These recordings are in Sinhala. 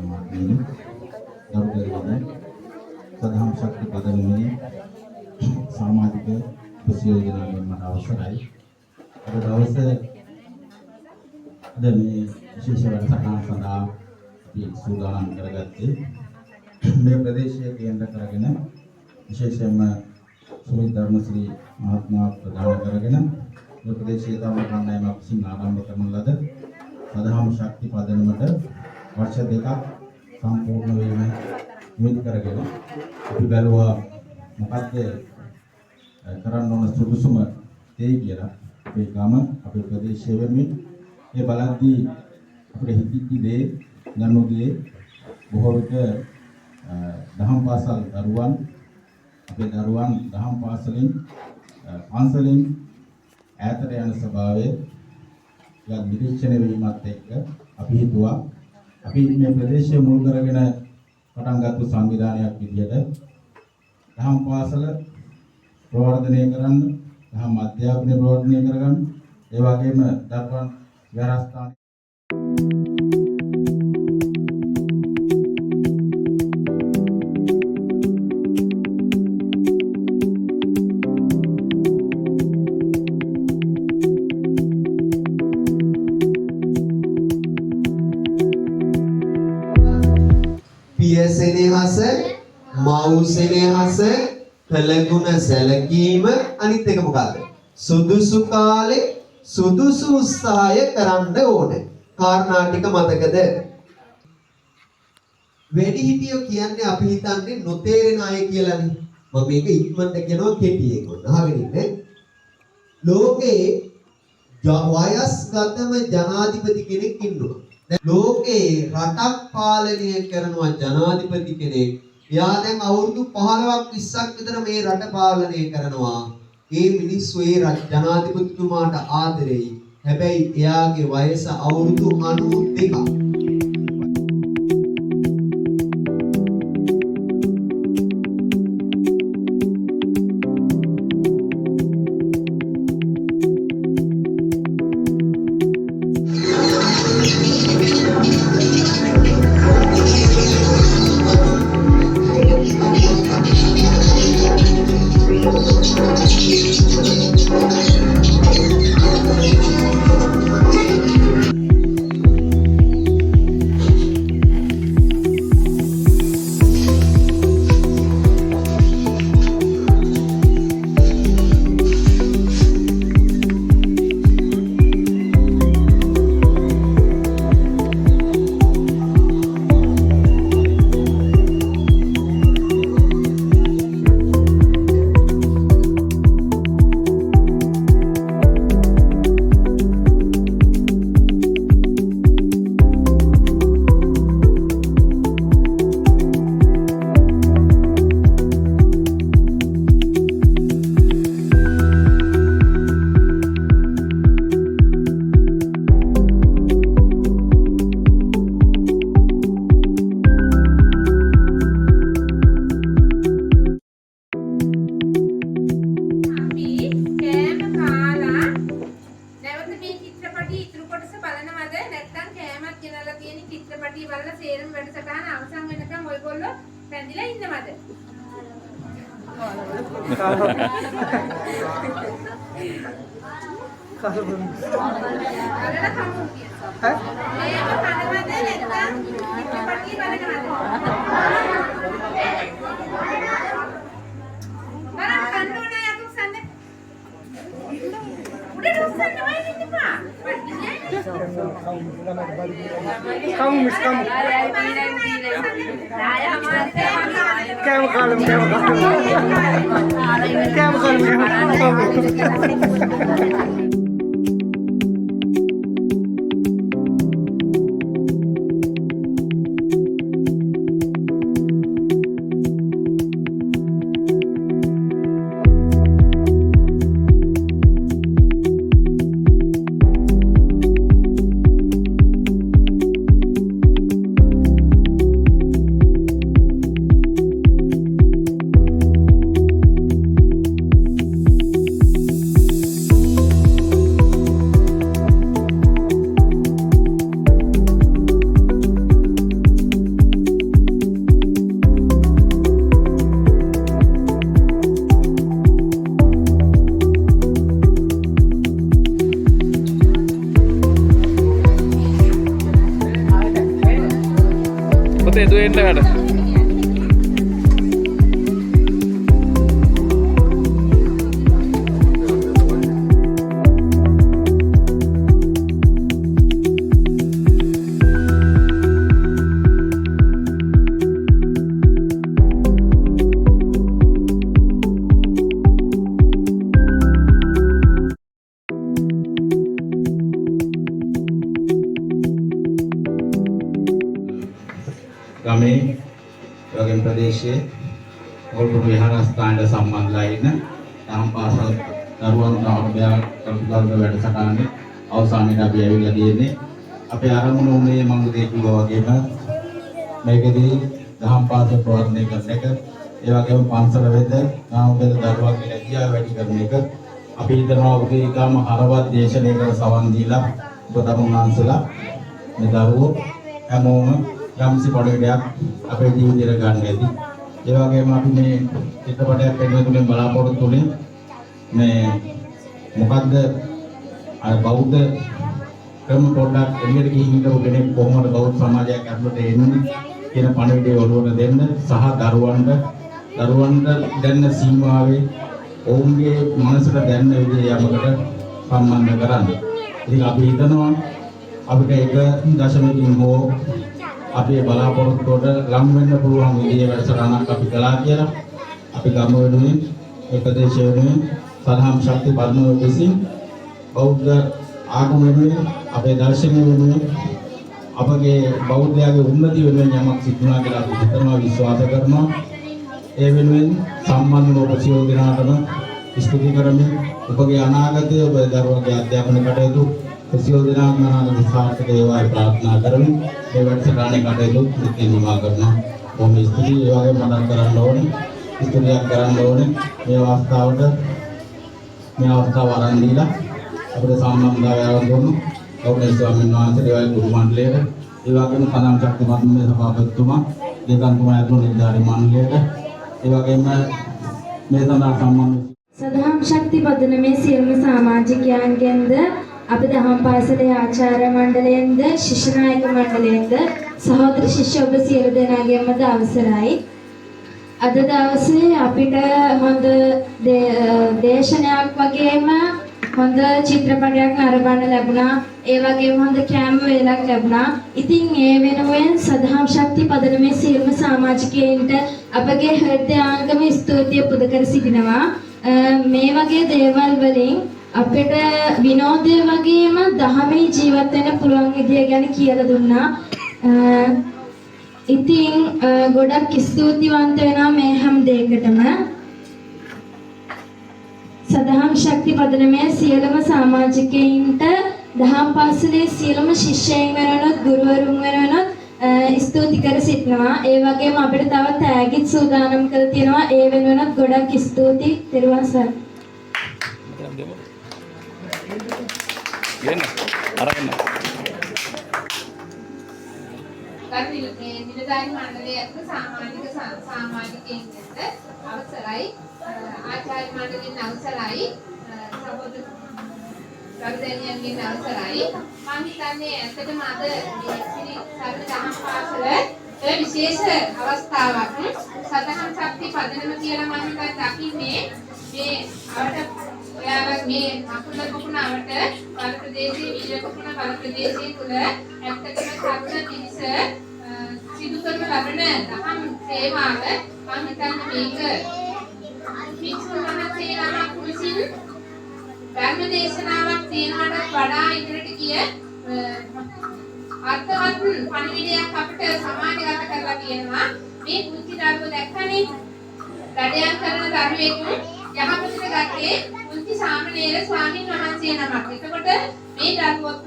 මාර්ගයෙන් දරුදරුවන සදහම් ශක්ති පදනමේ සමාජික ප්‍රතියෝජනාවෙන් මට අවසරයි. අද දවසේ අද මේ විශේෂ වැඩසටහන සඳහා අපි සූදානම් කරගත්තේ මේ ප්‍රදේශයේ කේන්ද්‍ර කරගෙන විශේෂයෙන්ම සුමිත් ධර්මශ්‍රී මහත්මයා ප්‍රදාන කරගෙන මේ ප්‍රදේශයේ තම කණ්ඩායමක් විසින් ආරම්භ කරන ලද සදහම් ශක්ති පදනමට වර්ෂ දෙකක් සම්පූර්ණ වීම නිමිති කරගෙන අපි බැලුවා මොකක්ද කරන්න ඕන සුදුසුම දේ කියලා අපේ ගම අපේ ප්‍රදේශය වෙනුවෙන් ඒ බලද්දී අපේ හිතිච්ච දේ ගන්නු දේ බොහෝ විට දහම් පාසල් දරුවන් අපේ දරුවන් දහම් පාසලෙන් පන්සලෙන් ඈතට යන ස්වභාවය යක් නිරීක්ෂණය වීමත් එක්ක අපි හිතුවා අපි මේ ප්‍රදේශය මුල් කරගෙන පටන් ගත්ත සංවිධානයක් විදිහට දහම් පාසල ප්‍රවර්ධනය කරන්න, දහම් අධ්‍යාපනය ප්‍රවර්ධනය කරගන්න, ඒ වගේම දරුවන් විහාරස්ථාන පියසෙනෙහස මව්සෙනෙහස කළගුණ සැලකීම අනිත් එක මොකද්ද? සුදුසු කාලේ සුදුසු උත්සාහය කරන්න ඕනේ. කාරණා ටික මතකද? වැඩිහිටියෝ කියන්නේ අපි හිතන්නේ නොතේරෙන අය කියලානේ. මම මේක ඉක්මනට කියනවා කෙටියෙන් ඔන්න අහගෙන ඉන්නේ. ලෝකේ වයස්ගතම ජනාධිපති කෙනෙක් ඉන්නවා. ලෝකේ රටක් පාලනය කරනවා ජනාධිපති කෙනෙක්. එයා දැන් අවුරුදු 15ක් 20ක් විතර මේ රට පාලනය කරනවා. ඒ මිනිස්සු ඒ ජනාධිපතිතුමාට ආදරෙයි. හැබැයි එයාගේ වයස අවුරුදු 92ක්. එදුවෙන්න කට. ගමේ වගේම ප්‍රදේශයේ ඔල්පු විහාරස්ථානයට සම්බන්ධලා ඉන්න දහම් පාසල් දරුවන් ආරම්භයක් කල්පනාක වැඩසටහනේ අවසානයේ අපි ඇවිල්ලා තියෙන්නේ. අපේ ආරම්භන උනේ මම උදේ කිව්වා වගේම මේකදී දහම් පාසල් ප්‍රවර්ධනය කරන එක, ඒ වගේම පන්සල වෙත නාමබෙල දරුවන්ගේ ලැජ්ජාව වැඩි කරන එක අපි හිතනවා උදේ ඊටම හරවත් දේශනාවකට සවන් දීලා ඔබ තමුන්වන්සලා මේ දරුවෝ හැමෝම යම්සි පොඩයක් අපේ ජීවිතේට ගන්න ඇති. ඒ වගේම අපි මේ චිත්‍රපටයක් පෙන්වන තුලින් බලාපොරොත්තු වෙන්නේ මේ මොකද්ද අර බෞද්ධ ක්‍රම පොඩ්ඩක් එළියට ගිහින් ඉන්න කෙනෙක් කොහොමද බෞද්ධ සමාජයක් ඇතුළට එන්නේ කියන පණිවිඩය ඔළුවට දෙන්න සහ දරුවන්ට දැන්න සීමාවේ ඔවුන්ගේ මනසට දැන්න විදිහේ යමකට සම්බන්ධ කරන්න. ඉතින් අපි හිතනවා අපිට එක දශමකින් හෝ අපේ බලාපොරොත්තුවට ලං වෙන්න පුළුවන් විදිහේ වැඩසටහනක් අපි කළා කියලා අපි ගම වෙනුවෙන් ඒ ප්‍රදේශ වෙනුවෙන් සදහම් ශක්ති පද්මව විසින් බෞද්ධ ආගම වෙනුවෙන් අපේ දර්ශනය වෙනුවෙන් අපගේ බෞද්ධයාගේ උන්නතිය වෙනුවෙන් යමක් සිදුනා කියලා අපි හිතනවා විශ්වාස කරනවා. ඒ වෙනුවෙන් සම්බන්ධ ඔබ සියලු දෙනාටම ස්තුති කරමි. ඔබගේ අනාගතය ඔබ දරුවන්ගේ අධ්‍යාපන කටයුතු සියලු දෙනාම අනාගත සාර්ථක වේවායි ප්‍රාර්ථනා කරමි. මේ වැඩසටහනේ කටයුතු නිමා කරනවා. බොහොම ස්තුතියි. ඒ වගේම මතක් කරන්න ඕනේ ස්තුතියක් කරන්න ඕනේ මේ අවස්ථාව අරන් දීලා අපේ සම්බන්ධතාවය ආරම්භ වුණු ගෞරවනීය ස්වාමීන් වහන්සේ දේවල් ගුරු මණ්ඩලයට, ඒ වගේම සදාම් ශක්ති පද්මයේ සභාපතිතුමා, දේකන්තුමා ඇතුළු නිලධාරී මණ්ඩලයට, ඒ වගේම මේ සඳහා සම්බන්ධ සදහම් ශක්ති පදනමේ සියලුම සමාජිකයන්ගෙන්ද අපේ දහම් පාසලේ ආචාර්ය මණ්ඩලයෙන්ද ශිෂ්‍ය නායක මණ්ඩලයෙන්ද සහෝදර ශිෂ්‍ය ඔබ සියලු දෙනාගේමද අවසරයි. අද දවසේ අපිට හොඳ දේශනයක් වගේම හොඳ චිත්‍රපටයක් නරඹන්න ලැබුණා. ඒ වගේම හොඳ කැම් වේලක් ලැබුණා. ඉතින් ඒ වෙනුවෙන් සදහම් ශක්ති පදනමේ සියලුම සමාජිකයන්ට අපගේ හෘදයාංගම ස්තුතිය පුද කර සිටිනවා. මේ වගේ දේවල් වලින් අපිට විනෝදය වගේම දහමේ ජීවත් වෙන්න පුළුවන් විදිය ගැන කියලා දුන්නා. ඉතින් ගොඩක් ස්තුතිවන්ත වෙනවා මේ හැම දෙයකටම. සදහම් ශක්ති පදනමේ සියලුම සමාජිකයින්ට දහම් පාසලේ සියලුම ශිෂ්‍යයන් වෙනවනොත් ගුරුවරුන් වෙනවනොත් ස්තුති කර සිටිනවා. ඒ වගේම අපිට තව තෑගිත් සූදානම් කර තියෙනවා. ඒ වෙනුවෙන්ත් ගොඩක් ස්තුති. ත්‍රිවන් සර්. ගන්න අරගෙන නිලධාරී මණ්ඩලයට සමාජිකයින්ට අවසරයි, ආචාර්ය මණ්ඩලයෙන් අවසරයි, සහෝදර ගරුදෙනියන්ගෙන් අවසරයි. මම හිතන්නේ ඇත්තටම අද මේ සිරි සරල දහම් පාසල විශේෂ අවස්ථාවක්. සදහම් ශක්ති පදනම කියලා මම හිතන්නේ දකින්නේ මේ අපට ඔයාලා මේ අකුල කුණාවට බල ප්‍රදේශයේ විජය කුණ බල ප්‍රදේශයේ තුල ඇත්තටම සත්‍ය පිරිස සිදු කරන ලබන දහම් සේවාව මම හිතන්නේ මේක වික්ෂුන් වහන්සේලා කුසින් ධර්ම දේශනාවක් තියෙනවට වඩා ඉදිරියට ගිය අර්ථවත් පණිවිඩයක් අපිට සමාජගත කරලා තියෙනවා. මේ කුංචි දරුවෝ දැක්කනේ වැඩයන් කරන දරුවෙක් යහපතට ගත්තේ කුංචි සාමණේර ස්වාමීන් වහන්සේ නමක්. එතකොට මේ දරුවොත්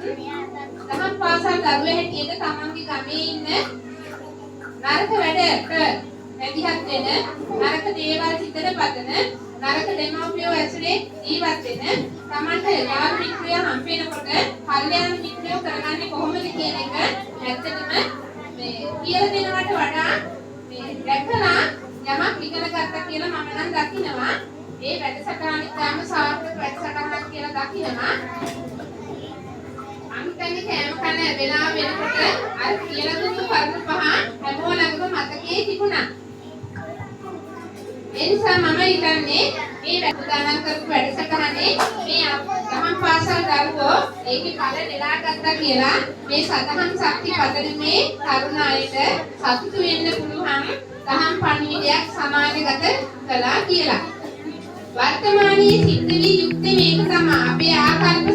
දහම් පාසල් දරුවෝ හැටියට තමන්ගේ ගමේ ඉන්න නරක වැඩට වැඩිහත් වෙන නරක දේවල් සිතට පතන නරක දෙමව්පියෝ ඇසුරේ ජීවත් වෙන තමන්ට යාළු මිත්‍රයෝ හම්බ වෙනකොට කල්යාණ මිත්‍රයෝ කරගන්නේ කොහොමද කියන එක ඇත්තටම මේ කියලා දෙනවට වඩා මේ දැකලා යමක් ඉගෙන ගත්තා කියලා මම නම් දකිනවා. ඒ වැඩසටහන ඉතාම සාර්ථක වැඩසටහනක් කියලා දකිනවා. අන්තන්නේ කෑම කන වෙලා වෙනකොට අර කියලා දුන්නු කරුණු පහ හැමෝලඟම මතකයේ තිබුණා. ඒ නිසා මම හිතන්නේ මේ උදාහරණ කරපු වැඩසටහනේ මේ දහම් පාසල් දරුවෝ ඒකේ ඵල නෙලා ගත්තා කියලා මේ සතහන් ශක්ති පදනමේ තරුණ අයට සතුටු වෙන්න පුළුවන් දහම් පණිවිඩයක් සමාජගත කළා කියලා. වර්තමානයේ සිද්ධ වී යුත්තේ මේක තමයි අපේ ආකල්ප